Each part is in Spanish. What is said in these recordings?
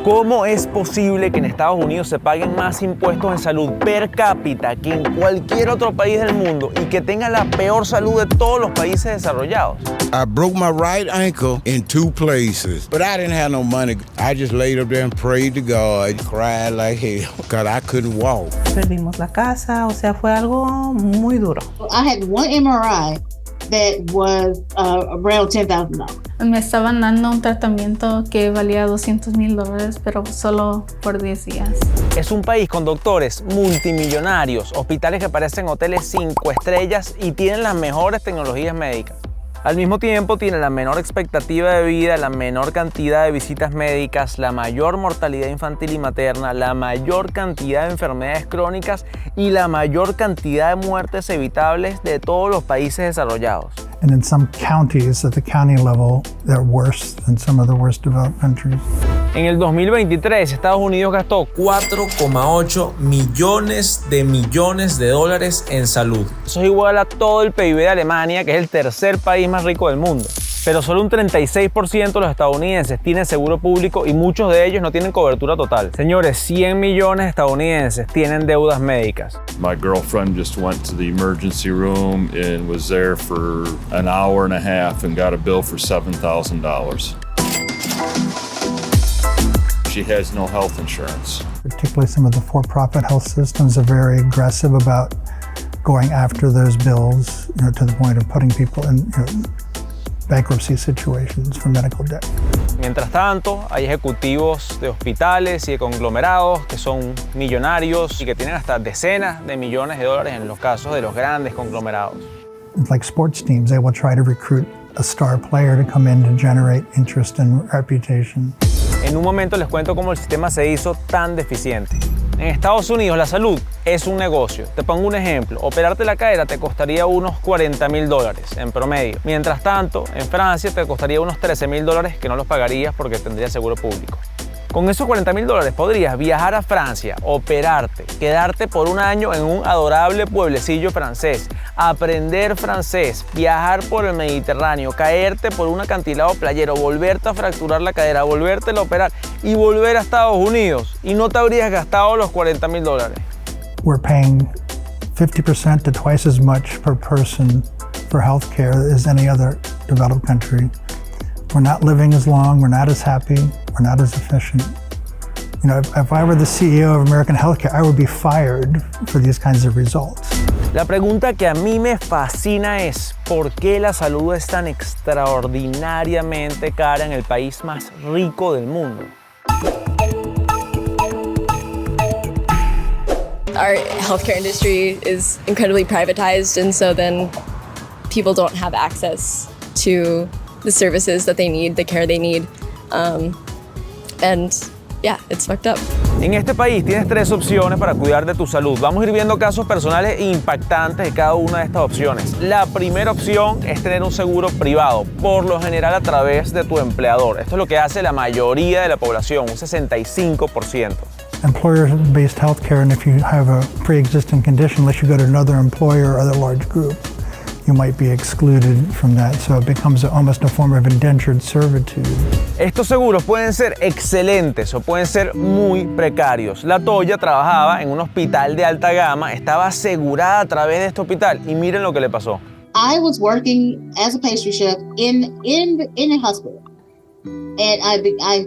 ¿Cómo es posible que en Estados Unidos se paguen más impuestos en salud per cápita que en cualquier otro país del mundo y que tenga la peor salud de todos los países desarrollados? I broke my right ankle in 2 places, but I didn't have no money. I just laid up there and prayed to God, cried like hell, because I couldn't walk. Perdimos la casa, o sea, fue algo muy duro. I had one MRI that was around $10,000. Me estaban dando un tratamiento que valía $200,000, pero solo por 10 días. Es un país con doctores multimillonarios, hospitales que parecen hoteles 5 estrellas y tienen las mejores tecnologías médicas. Al mismo tiempo tiene la menor expectativa de vida, la menor cantidad de visitas médicas, la mayor mortalidad infantil y materna, la mayor cantidad de enfermedades crónicas y la mayor cantidad de muertes evitables de todos los países desarrollados. And in some counties, at the county level, they're worse than some of the worst developed countries. En el 2023, Estados Unidos gastó 4,8 millones de dólares en salud. Eso es igual a todo el PIB de Alemania, que es el tercer país más rico del mundo. Pero solo un 36% de los estadounidenses tienen seguro público y muchos de ellos no tienen cobertura total. Señores, 100 millones de estadounidenses tienen deudas médicas. My girlfriend just went to the emergency room and was there for an hour and a half and got a bill for $7,000. She has no health insurance. Particularly some of the for-profit health systems are very aggressive about going after those bills, to the point of putting people in bankruptcy situations for medical debt. Mientras tanto, hay ejecutivos de hospitales y de conglomerados que son millonarios y que tienen hasta decenas de millones de dólares en los casos de los grandes conglomerados. Like sports teams, they will try to recruit a star player to come in to generate interest and reputation. En un momento les cuento cómo el sistema se hizo tan deficiente. En Estados Unidos la salud es un negocio. Te pongo un ejemplo. Operarte la cadera te costaría unos $40,000 en promedio. Mientras tanto, en Francia te costaría unos $13,000 que no los pagarías porque tendrías seguro público. Con esos $40,000 podrías viajar a Francia, operarte, quedarte por un año en un adorable pueblecillo francés, aprender francés, viajar por el Mediterráneo, caerte por un acantilado playero, volverte a fracturar la cadera, volvértela a operar y volver a Estados Unidos. Y no te habrías gastado los $40,000. We're paying 50% to twice as much per person for healthcare as any other developed country. We're not living as long, we're not as happy, we're not as efficient. If I were the CEO of American Healthcare, I would be fired for these kinds of results. La pregunta que a mí me fascina es ¿por qué la salud es tan extraordinariamente cara en el país más rico del mundo? Our healthcare industry is incredibly privatized, and so then people don't have access to the services that they need, the care they need, and yeah, it's fucked up. En este país tienes 3 opciones para cuidar de tu salud. Vamos a ir viendo casos personales impactantes de cada una de estas opciones. La primera opción es tener un seguro privado, por lo general a través de tu empleador. Esto es lo que hace la mayoría de la población, un 65%. Employer-based healthcare, and if you have a pre-existing condition, unless you go to another employer or other large group, you might be excluded from that, so it becomes almost a form of indentured servitude. Estos seguros pueden ser excelentes o pueden ser muy precarios. La Toya trabajaba en un hospital de alta gama, estaba asegurada a través de este hospital y miren lo que le pasó. I was working as a pastry chef in a hospital, and I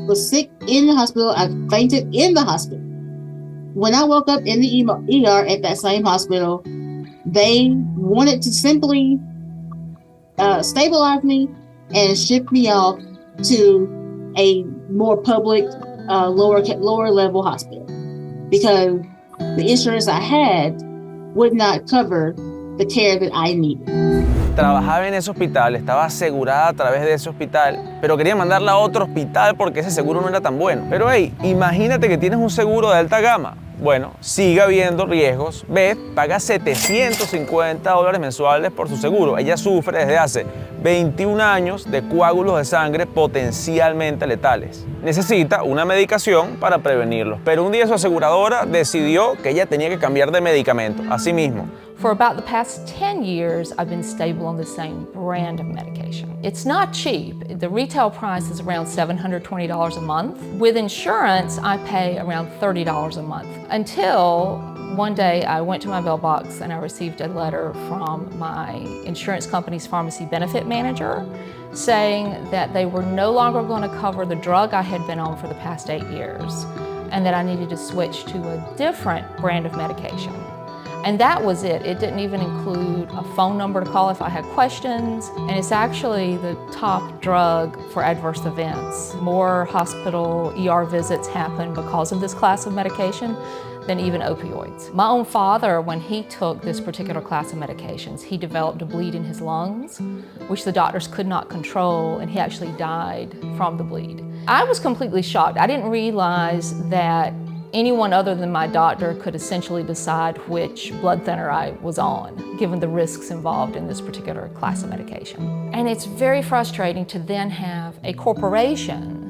was sick in the hospital. I fainted in the hospital. When I woke up in the ER at that same hospital, they wanted to simply stabilize me and ship me off to a more public, lower level hospital because the insurance I had would not cover the care that I needed. Trabajaba en ese hospital, estaba asegurada a través de ese hospital, pero quería mandarla a otro hospital porque ese seguro no era tan bueno. Pero hey, imagínate que tienes un seguro de alta gama. Bueno, sigue habiendo riesgos. Beth paga $750 mensuales por su seguro. Ella sufre desde hace 21 años de coágulos de sangre potencialmente letales. Necesita una medicación para prevenirlos, pero un día su aseguradora decidió que ella tenía que cambiar de medicamento. Asimismo, For about the past 10 years, I've been stable on the same brand of medication. It's not cheap. The retail price is around $720 a month. With insurance, I pay around $30 a month. Until one day I went to my mailbox and I received a letter from my insurance company's pharmacy benefit manager saying that they were no longer going to cover the drug I had been on for the past 8 years and that I needed to switch to a different brand of medication. And that was it. It didn't even include a phone number to call if I had questions. And it's actually the top drug for adverse events. More hospital ER visits happen because of this class of medication than even opioids. My own father, when he took this particular class of medications, he developed a bleed in his lungs, which the doctors could not control, and he actually died from the bleed. I was completely shocked. I didn't realize that anyone other than my doctor could essentially decide which blood thinner I was on, given the risks involved in this particular class of medication. And it's very frustrating to then have a corporation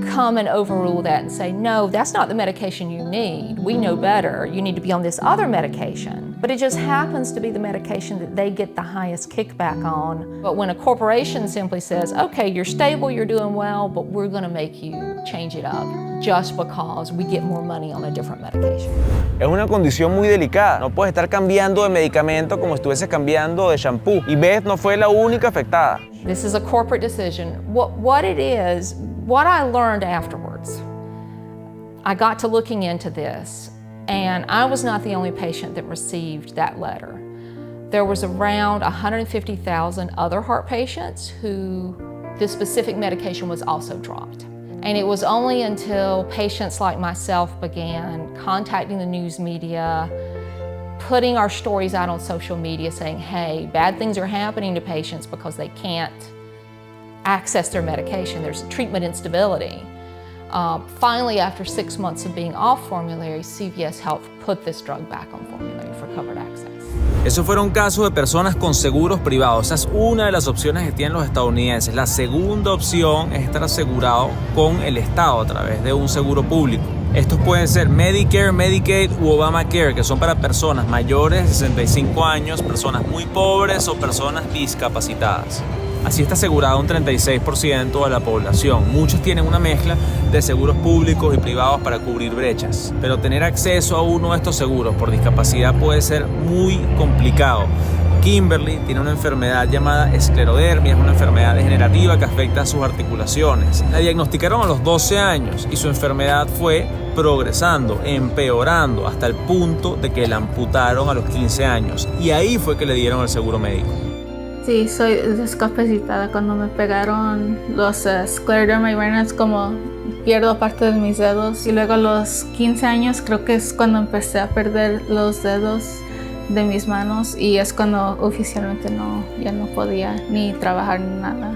come and overrule that and say, no, that's not the medication you need. We know better. You need to be on this other medication. But it just happens to be the medication that they get the highest kickback on. But when a corporation simply says, okay, you're stable, you're doing well, but we're gonna make you change it up just because we get more money on a different medication. Es una condición muy delicada. No puedes estar cambiando de medicamento como si estuvieses cambiando de shampoo. Y Beth no fue la única afectada. This is a corporate decision. What it is, what I learned afterwards, I got to looking into this, and I was not the only patient that received that letter. There was around 150,000 other heart patients who this specific medication was also dropped. And it was only until patients like myself began contacting the news media, putting our stories out on social media saying, hey, bad things are happening to patients because they can't access their medication. There's treatment instability. Finally, after 6 months of being off formulary, CVS Health put this drug back on formulary for covered access. Esos fueron casos de personas con seguros privados. Esa es una de las opciones que tienen los estadounidenses. La segunda opción es estar asegurado con el Estado a través de un seguro público. Estos pueden ser Medicare, Medicaid u Obamacare, que son para personas mayores de 65 años, personas muy pobres o personas discapacitadas. Así está asegurado un 36% de la población. Muchos tienen una mezcla de seguros públicos y privados para cubrir brechas. Pero tener acceso a uno de estos seguros por discapacidad puede ser muy complicado. Kimberly tiene una enfermedad llamada esclerodermia, es una enfermedad degenerativa que afecta a sus articulaciones. La diagnosticaron a los 12 años y su enfermedad fue progresando, empeorando, hasta el punto de que la amputaron a los 15 años. Y ahí fue que le dieron el seguro médico. Sí, soy discapacitada. Cuando me pegaron los scleroderma y Raynaud's, como pierdo parte de mis dedos. Y luego a los 15 años creo que es cuando empecé a perder los dedos de mis manos y es cuando oficialmente ya no podía ni trabajar ni nada.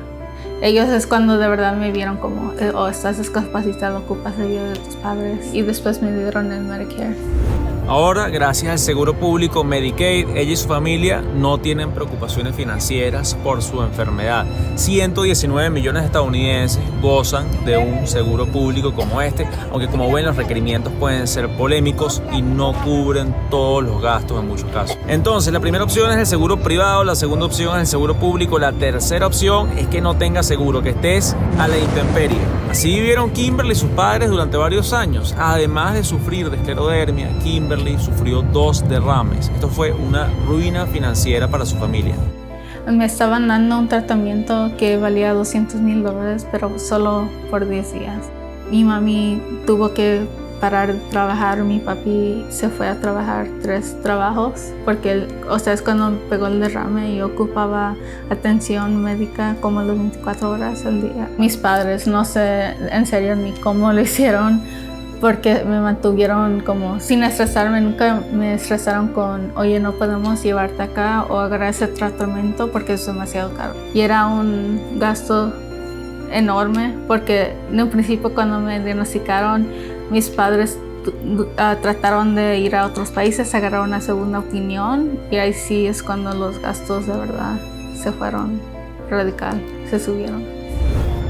Ellos es cuando de verdad me vieron como, estás discapacitado, ocupas ayuda de tus padres, y después me dieron el Medicare. Ahora, gracias al seguro público Medicaid, ella y su familia no tienen preocupaciones financieras por su enfermedad. 119 millones de estadounidenses gozan de un seguro público como este, aunque como ven los requerimientos pueden ser polémicos y no cubren todos los gastos en muchos casos. Entonces, la primera opción es el seguro privado, la segunda opción es el seguro público, la tercera opción es que no tengas seguro, que estés a la intemperie. Así vivieron Kimberly y sus padres durante varios años. Además de sufrir de esclerodermia, Kimberly sufrió 2 derrames. Esto fue una ruina financiera para su familia. Me estaban dando un tratamiento que valía $200,000, pero solo por 10 días. Mi mami tuvo que parar de trabajar, mi papi se fue a trabajar 3 trabajos, porque es cuando me pegó el derrame y ocupaba atención médica como las 24 horas al día. Mis padres, no sé en serio ni cómo lo hicieron, porque me mantuvieron como sin estresarme, nunca me estresaron con, oye, no podemos llevarte acá o agarrar ese tratamiento porque es demasiado caro. Y era un gasto enorme, porque en un principio cuando me diagnosticaron, mis padres trataron de ir a otros países, agarraron una segunda opinión, y ahí sí es cuando los gastos de verdad se fueron radical, se subieron.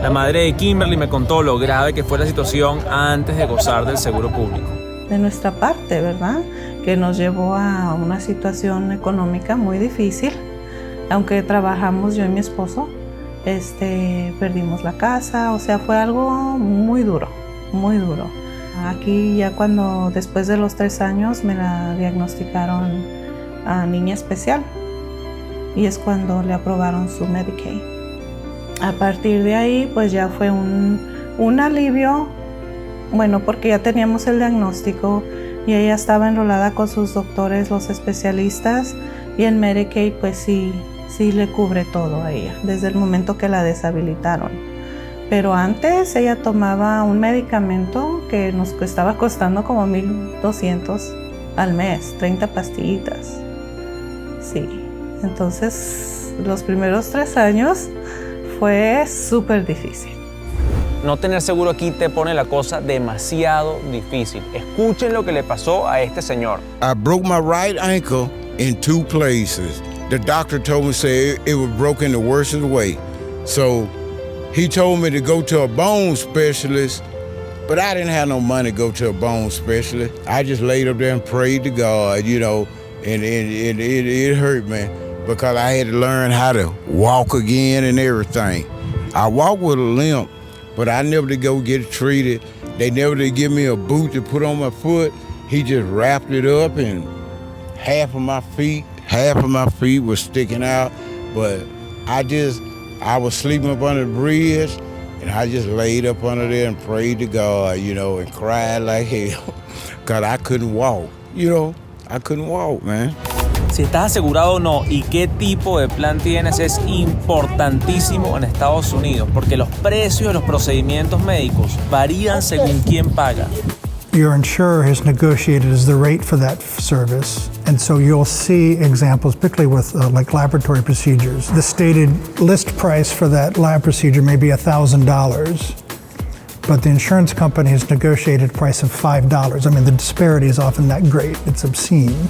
La madre de Kimberly me contó lo grave que fue la situación antes de gozar del seguro público. De nuestra parte, ¿verdad? que nos llevó a una situación económica muy difícil. Aunque trabajamos yo y mi esposo, perdimos la casa, o sea, fue algo muy duro, muy duro. Aquí ya después de los 3 años me la diagnosticaron a niña especial y es cuando le aprobaron su Medicaid. A partir de ahí pues ya fue un alivio, bueno, porque ya teníamos el diagnóstico y ella estaba enrolada con sus doctores, los especialistas, y en Medicaid pues sí le cubre todo a ella desde el momento que la deshabilitaron. Pero antes ella tomaba un medicamento que nos estaba costando como $1,200 al mes, 30 pastillitas. Sí, entonces los primeros 3 años fue súper difícil. No tener seguro aquí te pone la cosa demasiado difícil. Escuchen lo que le pasó a este señor. I broke my right ankle in 2 places. The doctor told me it was broken the worst way. So he told me to go to a bone specialist, but I didn't have no money to go to a bone specialist. I just laid up there and prayed to God, and it hurt me because I had to learn how to walk again and everything. I walk with a limp, but I never did go get it treated. They never did give me a boot to put on my foot. He just wrapped it up, and half of my feet was sticking out, but I was sleeping up under the bridge, and I just laid up under there and prayed to God, and cried like hell, because I couldn't walk, I couldn't walk, man. Si estás asegurado o no y qué tipo de plan tienes es importantísimo en Estados Unidos, porque los precios de los procedimientos médicos varían según quién paga. Your insurer has negotiated as the rate for that service. And so you'll see examples, particularly with like laboratory procedures. The stated list price for that lab procedure may be $1,000, but the insurance company has negotiated a price of $5. I mean, the disparity is often that great. It's obscene.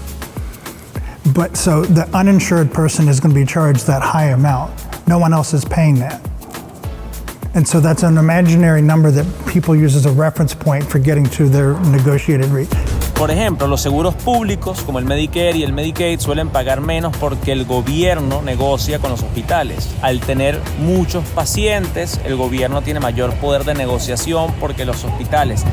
But so the uninsured person is going to be charged that high amount. No one else is paying that. And so that's an imaginary number that people use as a reference point for getting to their negotiated rate. Por ejemplo, los seguros públicos como el Medicare y el Medicaid suelen pagar menos porque el gobierno negocia con los hospitales. Al tener muchos pacientes, el gobierno tiene mayor poder de negociación porque los hospitales,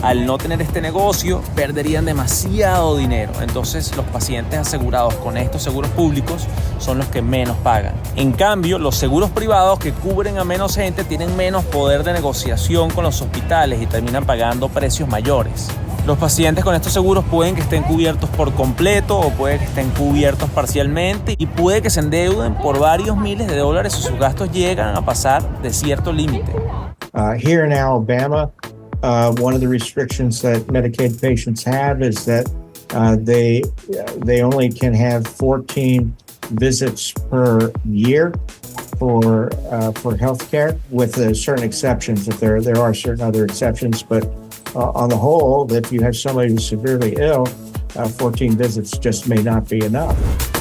al no tener este negocio, perderían demasiado dinero. Entonces, los pacientes asegurados con estos seguros públicos son los que menos pagan. En cambio, los seguros privados que cubren a menos gente tienen menos poder de negociación con los hospitales y terminan pagando precios mayores. Los pacientes con estos seguros pueden que estén cubiertos por completo o puede que estén cubiertos parcialmente y puede que se endeuden por varios miles de dólares si sus gastos llegan a pasar de cierto límite. Here in Alabama, one of the restrictions that Medicaid patients have is that they only can have 14 visits per year for health care, with certain exceptions. If there are certain other exceptions, but on the whole, if you have somebody who's severely ill, 14 visits just may not be enough.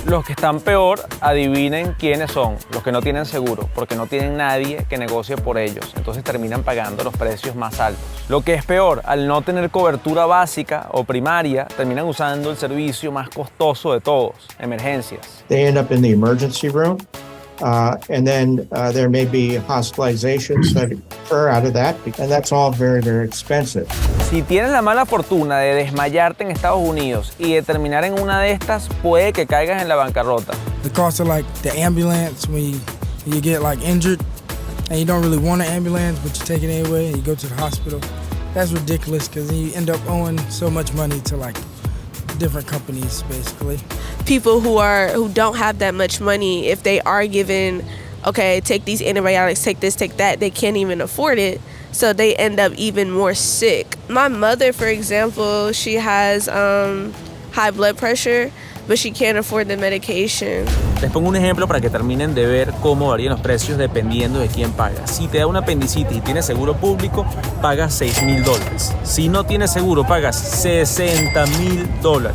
Los que están peor, adivinen quiénes son, los que no tienen seguro, porque no tienen nadie que negocie por ellos, entonces terminan pagando los precios más altos. Lo que es peor, al no tener cobertura básica o primaria, terminan usando el servicio más costoso de todos, emergencias. They end up in the emergency room, and then there may be hospitalizations that occur out of that, and that's all very, very expensive. Si tienes la mala fortuna de desmayarte en Estados Unidos y de terminar en una de estas, puede que caigas en la bancarrota. The cost of like the ambulance when you get like injured and you don't really want an ambulance, but you take it anyway and you go to the hospital. That's ridiculous because then you end up owing so much money to like different companies, basically. People who don't have that much money, if they are given, okay, take these antibiotics, take this, take that, they can't even afford it. So they end up even more sick. My mother, for example, she has high blood pressure, but she can't afford the medication. Les pongo un ejemplo para que terminen de ver cómo varían los precios dependiendo de quién paga. Si te da una apendicitis y tienes seguro público, pagas $6,000. Si no tienes seguro, pagas $60,000.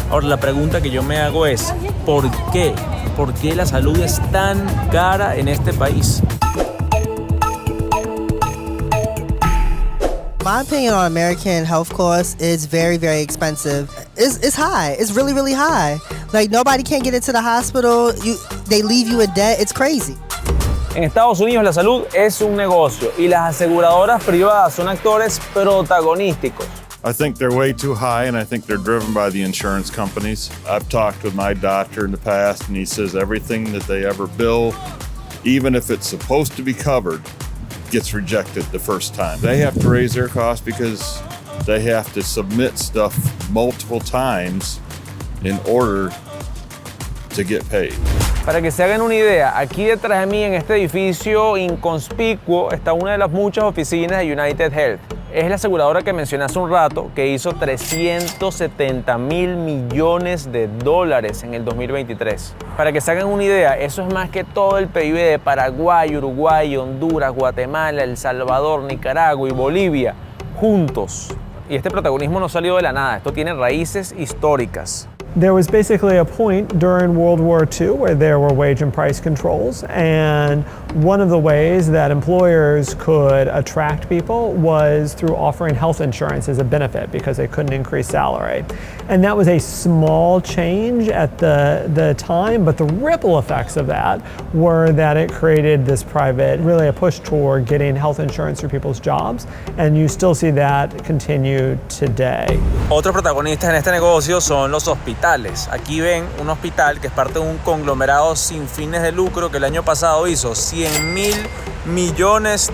Ahora, la pregunta que yo me hago es, ¿por qué? ¿Por qué la salud es tan cara en este país? My opinion on American health costs is very, very expensive. It's high. It's really, really high. Like, nobody can get into the hospital. They leave you in debt. It's crazy. En Estados Unidos la salud es un negocio y las aseguradoras privadas son actores protagonísticos. I think they're way too high, and I think they're driven by the insurance companies. I've talked with my doctor in the past, and he says everything that they ever bill, even if it's supposed to be covered, gets rejected the first time. They have to raise their costs because they have to submit stuff multiple times in order to get paid. Para que se hagan una idea, aquí detrás de mí en este edificio inconspicuo está una de las muchas oficinas de United Health. Es la aseguradora que mencioné hace un rato, que hizo $370 mil millones en el 2023. Para que se hagan una idea, eso es más que todo el PIB de Paraguay, Uruguay, Honduras, Guatemala, El Salvador, Nicaragua y Bolivia juntos. Y este protagonismo no salió de la nada, esto tiene raíces históricas. There was basically a point during World War II where there were wage and price controls, and one of the ways that employers could attract people was through offering health insurance as a benefit because they couldn't increase salary. And that was a small change at the time, but the ripple effects of that were that it created this really a push toward getting health insurance for people's jobs, and you still see that continue today. Otros protagonistas en este negocio son los hospitales. Aquí ven un hospital que es parte de un conglomerado sin fines de lucro que el año pasado hizo $100 mil millones.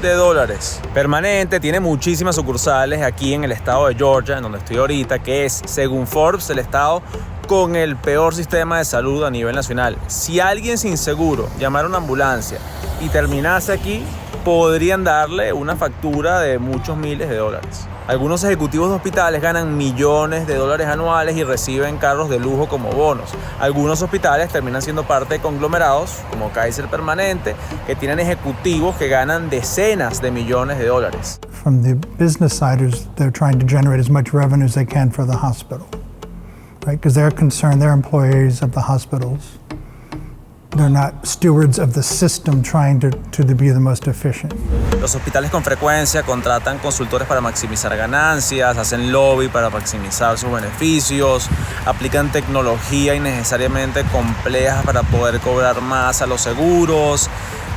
Permanente, tiene muchísimas sucursales aquí en el estado de Georgia, en donde estoy ahorita, que es, según Forbes, el estado con el peor sistema de salud a nivel nacional. Si alguien sin seguro llamara a una ambulancia y terminase aquí, podrían darle una factura de muchos miles de dólares. Algunos ejecutivos de hospitales ganan millones de dólares anuales y reciben carros de lujo como bonos. Algunos hospitales terminan siendo parte de conglomerados como Kaiser Permanente, que tienen ejecutivos que ganan decenas de millones de dólares. From the business siders, they're trying to generate as much revenue as they can for the hospital, right? Because they're concerned, they're employees of the hospitals. They're not stewards of the system trying to be the most efficient. Los hospitales con frecuencia contratan consultores para maximizar ganancias, hacen lobby para maximizar sus beneficios, aplican tecnología innecesariamente compleja para poder cobrar más a los seguros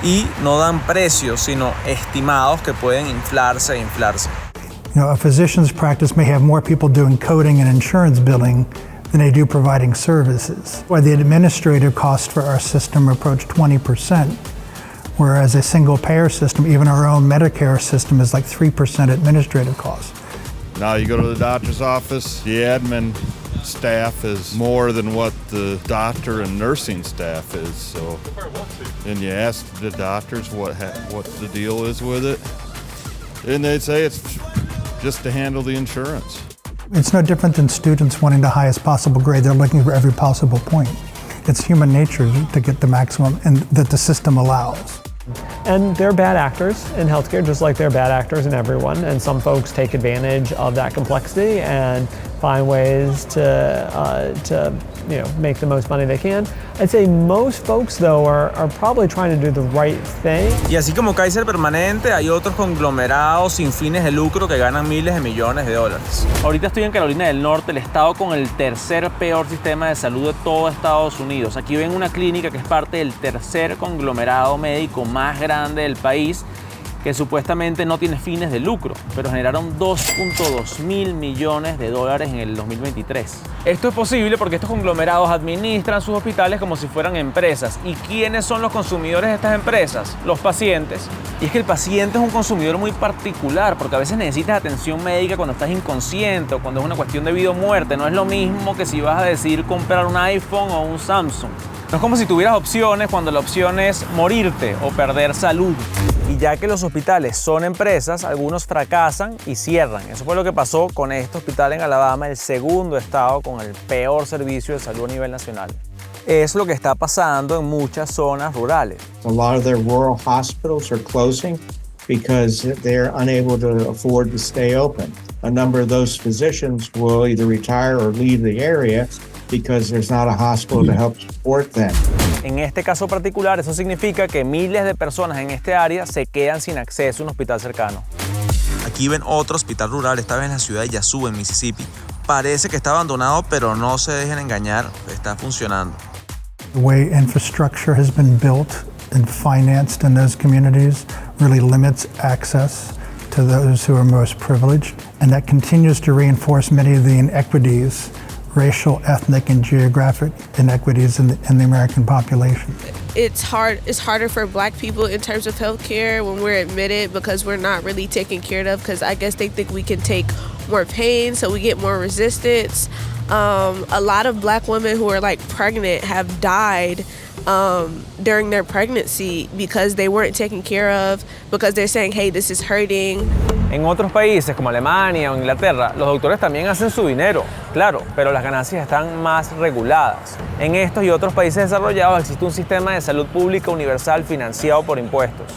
y no dan precios, sino estimados que pueden inflarse. You know, a physician's practice may have more people doing coding and insurance billing than they do providing services. Why the administrative costs for our system approach 20%, whereas a single payer system, even our own Medicare system, is like 3% administrative costs. Now you go to the doctor's office, the admin staff is more than what the doctor and nursing staff is. So, and you ask the doctors what the deal is with it, and they say it's just to handle the insurance. It's no different than students wanting the highest possible grade. They're looking for every possible point. It's human nature to get the maximum and that the system allows. And they're bad actors in healthcare, just like they're bad actors in everyone. And some folks take advantage of that complexity and find ways to make the most money they can. I'd say most folks, though, are probably trying to do the right thing. Y así como Kaiser Permanente, hay otros conglomerados sin fines de lucro que ganan miles de millones de dólares. Ahorita estoy en Carolina del Norte, el estado con el tercer peor sistema de salud de todo Estados Unidos. Aquí ven una clínica que es parte del tercer conglomerado médico más grande del país, que supuestamente no tiene fines de lucro, pero generaron $2.2 mil millones en el 2023. Esto es posible porque estos conglomerados administran sus hospitales como si fueran empresas. ¿Y quiénes son los consumidores de estas empresas? Los pacientes. Y es que el paciente es un consumidor muy particular, porque a veces necesitas atención médica cuando estás inconsciente o cuando es una cuestión de vida o muerte. No es lo mismo que si vas a decidir comprar un iPhone o un Samsung. No es como si tuvieras opciones cuando la opción es morirte o perder salud. Y ya que los hospitales son empresas, algunos fracasan y cierran. Eso fue lo que pasó con este hospital en Alabama, el segundo estado con el peor servicio de salud a nivel nacional. Es lo que está pasando en muchas zonas rurales. A lot of their rural hospitals are closing because they're unable to afford to stay open. A number of those physicians will either retire or leave the area because there's not a hospital to help support them. En este caso particular, eso significa que miles de personas en este área se quedan sin acceso a un hospital cercano. Aquí ven otro hospital rural, esta vez en la ciudad de Yazoo, en Mississippi. Parece que está abandonado, pero no se dejen engañar, está funcionando. The way infrastructure has been built and financed in those communities really limits access to those who are most privileged, and that continues to reinforce many of the inequities, racial, ethnic, and geographic inequities in the American population. It's harder for Black people in terms of healthcare when we're admitted because we're not really taken care of, because I guess they think we can take more pain, so we get more resistance. A lot of Black women who are like pregnant have died during their pregnancy because they weren't taken care of, because they're saying, hey, this is hurting. En otros países como Alemania o Inglaterra, los doctores también hacen su dinero, claro, pero las ganancias están más reguladas. En estos y otros países desarrollados existe un sistema de salud pública universal financiado por impuestos.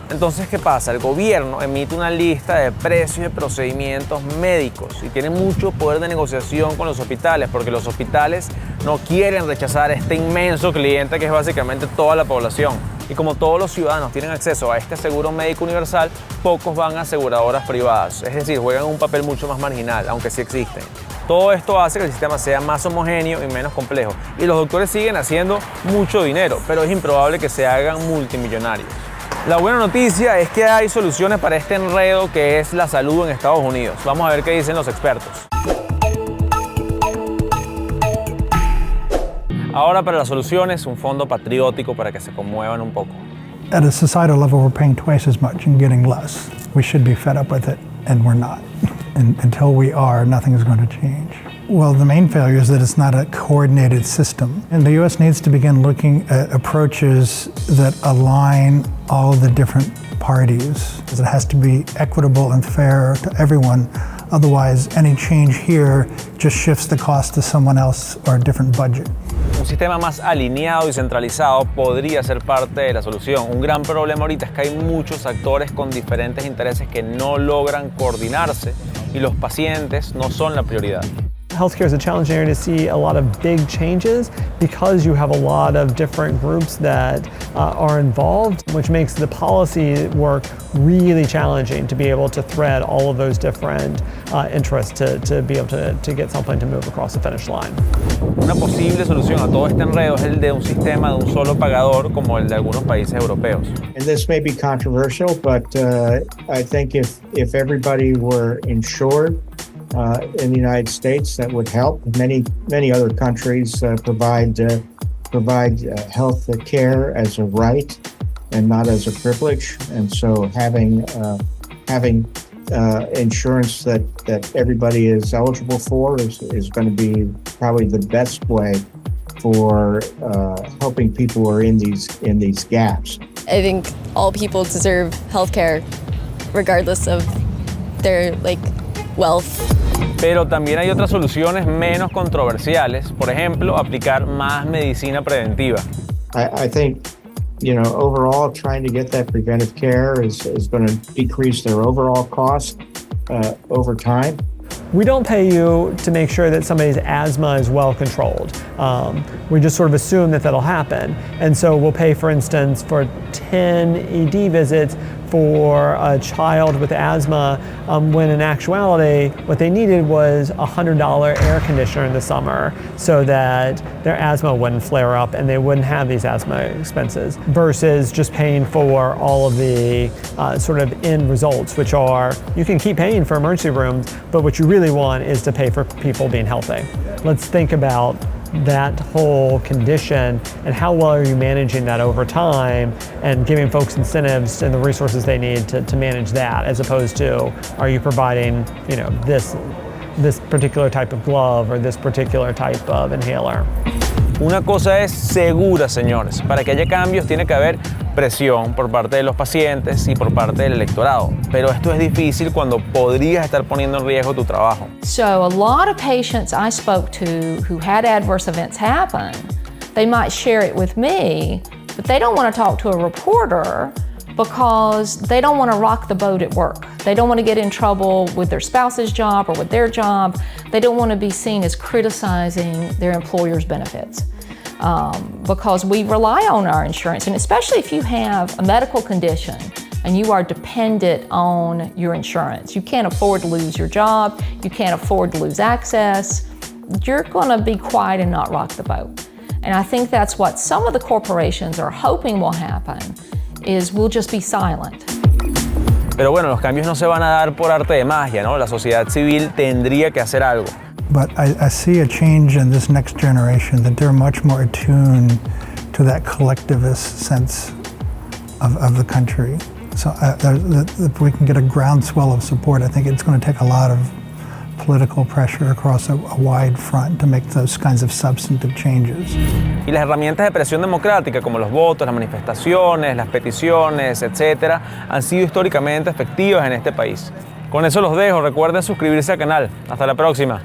Entonces, ¿qué pasa? El gobierno emite una lista de precios de procedimientos médicos y tiene mucho poder de negociación con los hospitales, porque los hospitales no quieren rechazar a este inmenso cliente que es básicamente toda la población. Y como todos los ciudadanos tienen acceso a este seguro médico universal, pocos van a aseguradoras privadas, es decir, juegan un papel mucho más marginal, aunque sí existen. Todo esto hace que el sistema sea más homogéneo y menos complejo. Y los doctores siguen haciendo mucho dinero, pero es improbable que se hagan multimillonarios. La buena noticia es que hay soluciones para este enredo que es la salud en Estados Unidos. Vamos a ver qué dicen los expertos. Ahora para las soluciones, un fondo patriótico para que se conmuevan un poco. At a societal level, we're paying twice as much and getting less. We should be fed up with it, and we're not. And until we are, nothing is going to change. Well, the main failure is that it's not a coordinated system. And the U.S. needs to begin looking at approaches that align all of the different parties. It has to be equitable and fair to everyone. Otherwise, any change here just shifts the cost to someone else or a different budget. Un sistema más alineado y centralizado podría ser parte de la solución. Un gran problema ahorita es que hay muchos actores con diferentes intereses que no logran coordinarse y los pacientes no son la prioridad. Healthcare is a challenging area to see a lot of big changes because you have a lot of different groups that are involved, which makes the policy work really challenging to be able to thread all of those different interests to be able to get something to move across the finish line. Una posible solución a todo este enredo es el de un sistema de un solo pagador como el de algunos países europeos. And this may be controversial, but I think if everybody were insured in the United States, that would help. Many other countries provide health care as a right and not as a privilege, and so having insurance that everybody is eligible for is going to be probably the best way for helping people who are in these gaps. I think all people deserve healthcare, regardless of their wealth. Pero también hay otras soluciones menos controversiales, por ejemplo, aplicar más medicina preventiva. I think, overall trying to get that preventive care is going to decrease their overall cost over time. We don't pay you to make sure that somebody's asthma is well controlled. We just sort of assume that that'll happen. And so we'll pay, for instance, for 10 ED visits for a child with asthma, when in actuality, what they needed was a $100 air conditioner in the summer so that their asthma wouldn't flare up and they wouldn't have these asthma expenses, versus just paying for all of the sort of end results, which are, you can keep paying for emergency rooms, but what you really want is to pay for people being healthy. Let's think about that whole condition and how well are you managing that over time and giving folks incentives and the resources they need to manage that, as opposed to, are you providing this particular type of glove or this particular type of inhaler. Una cosa es segura, señores. Para que haya cambios tiene que haber presión por parte de los pacientes y por parte del electorado. Pero esto es difícil cuando podrías estar poniendo en riesgo tu trabajo. So a lot of patients I spoke to who had adverse events happen, they might share it with me, but they don't want to talk to a reporter because they don't want to rock the boat at work. They don't want to get in trouble with their spouse's job or with their job. They don't want to be seen as criticizing their employer's benefits. Because we rely on our insurance, and especially if you have a medical condition and you are dependent on your insurance. You can't afford to lose your job, you can't afford to lose access, you're gonna be quiet and not rock the boat. And I think that's what some of the corporations are hoping will happen, is we'll just be silent. Pero bueno, los cambios no se van a dar por arte de magia, ¿no? La sociedad civil tendría que hacer algo. But I see a change in this next generation, that they're much more attuned to that collectivist sense of the country. So if we can get a groundswell of support, I think it's going to take a lot of political pressure across a wide front to make those kinds of substantive changes. Y las herramientas de presión democrática, como los votos, las manifestaciones, las peticiones, etcétera, han sido históricamente efectivas en este país. Con eso los dejo. Recuerden suscribirse al canal. Hasta la próxima.